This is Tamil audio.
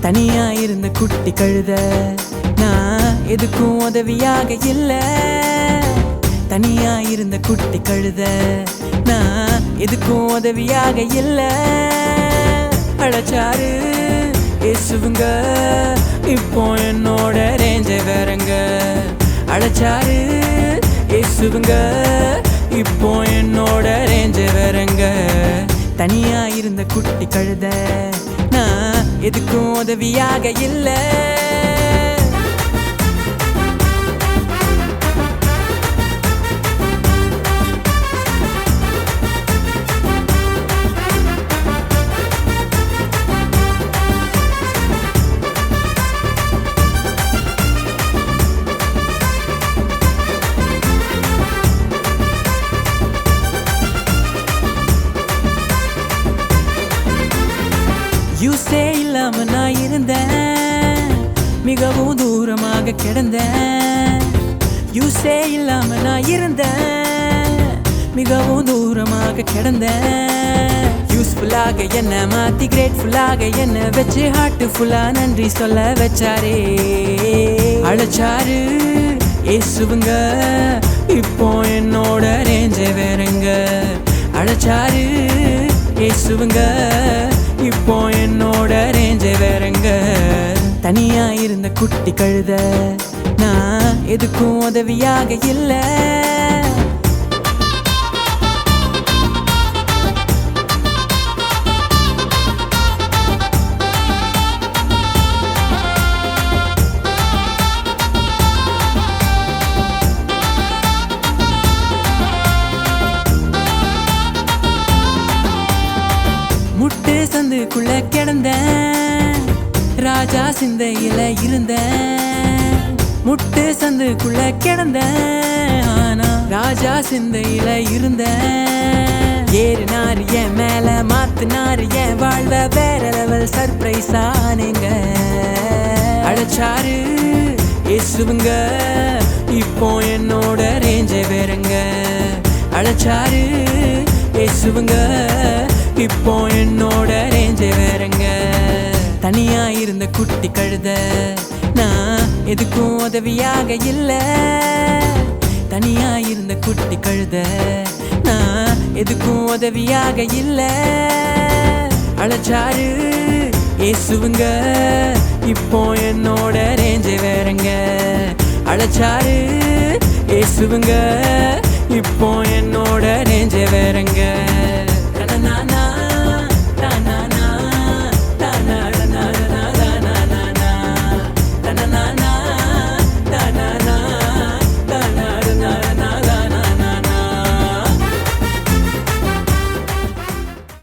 தனியா இருந்த குட்டி கழுத நான் எதுக்கும் உதவியாக இல்ல. தனியா இருந்த குட்டி கழுத நான் எதுக்கும் உதவியாக இல்ல. அழைச்சாரு இயேசுவுங்க இப்போ என்னோட ரேஞ்ச வேறங்க. அழைச்சாரு இயேசுவுங்க இப்போ என்னோட ரேஞ்ச வேறங்க. தனியா இருந்த குட்டி கழுத நான் எதுக்கும் உதவியாக இல்ல. யூஸே இல்லாம நான் இருந்தேன், மிகவும் தூரமாக கிடந்தேன். யூஸே இல்லாம நான் இருந்தேன், மிகவும் தூரமாக கிடந்தேன். யூஸ்ஃபுல்லாக என்ன மாத்தி கிரேட்ஃபுல்லாக என்ன வச்சு ஹார்ட்ஃபுல்லா நன்றி சொல்ல வச்சாரே. அழைச்சாரு இயேசுவுங்க இப்போ என்னோட ரேஞ்ச வேறங்க. அழைச்சாரு இயேசுவுங்க இப்போ என்னோட ரேஞ்ச வேறங்க. தனியா இருந்த குட்டி கழுத நான் எதுக்கும் உதவியாக இல்ல. முட்டு சந்துக்குள்ள கிடந்தேன், ராஜா சிந்தையில இருந்தேன். முட்டு சந்துக்குள்ள கிடந்தேன், ஆனா ராஜா சிந்தையில இருந்தேன். ஏறினாரு என் மேல மாத்தினாரு என் வாழ்வ வேற லெவல் சர்ப்ரைஸ் ஆனேங்க. அழைச்சாரு இயேசுவுங்க இப்போ என்னோட ரேஞ்ச வேறங்க. அழைச்சாரு இயேசுவுங்க இப்போ என்னோட ரேஞ்ச வேறங்க. தனியா இருந்த குட்டி கழுத நான் எதுக்கும் உதவியாக இல்ல. தனியா இருந்த குட்டி கழுத நான் எதுக்கும் உதவியாக இல்ல. அழைச்சாரு இயேசுவுங்க இப்போ என்னோட ரேஞ்ச வேறங்க. அழைச்சாரு இயேசுவுங்க இப்போ என்னோட ரேஞ்ச வேறங்க.